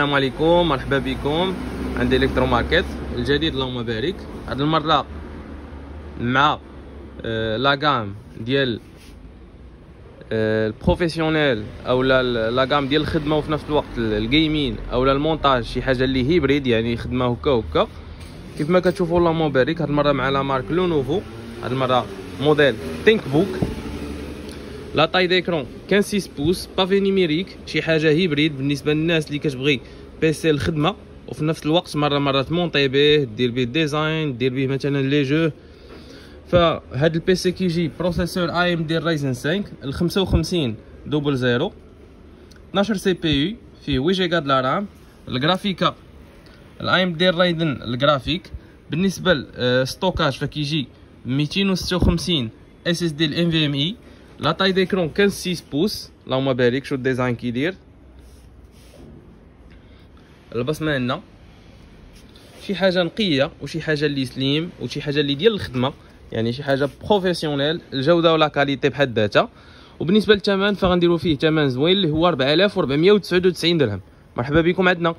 السلام عليكم، مرحبا بكم عند الكترو ماركت الجديد. اللهم بارك. هذه المره مع لاغام ديال البروفيسيونيل او لاغام ديال الخدمه، وفي نفس الوقت الجيمين او المونتاج، شي حاجه اللي هيبريد يعني خدمه هكا هكا كيف ما كتشوفوا. اللهم بارك. هذه المره مع لا مارك لو نوفو. هذه المره موديل ثينك بوك. لا طاي ديكرون كان 6 بوس بافي نيميريك، شي حاجه هيبريد بالنسبه للناس اللي كتبغي بيسي الخدمه وفي نفس الوقت مره تمونطي به، دير به ديزاين، دير به مثلا لي جو. فهاد البيسي كيجي بروسيسور اي ام دي رايزن 5 ال 5500 12 سي بي يو، فيه 8 جيجا د رام. الجرافيكا الاي ام دي رايزن الجرافيك. بالنسبه للستوكاج فكيجي 256 اس اس دي الام في ام اي. لا طاي ديكرون كان 6 بوس. اللهم بارك. شو الديزاين كيدير. البصمه عندنا شي حاجه نقيه وشي حاجه اللي سليم وشي حاجه اللي ديال الخدمه، يعني شي حاجه بروفيسيونيل. الجوده ولا كاليتي بحد ذاتها. وبالنسبه للثمن فغنديروا فيه ثمن زوين اللي هو 4499 درهم. مرحبا بكم عندنا.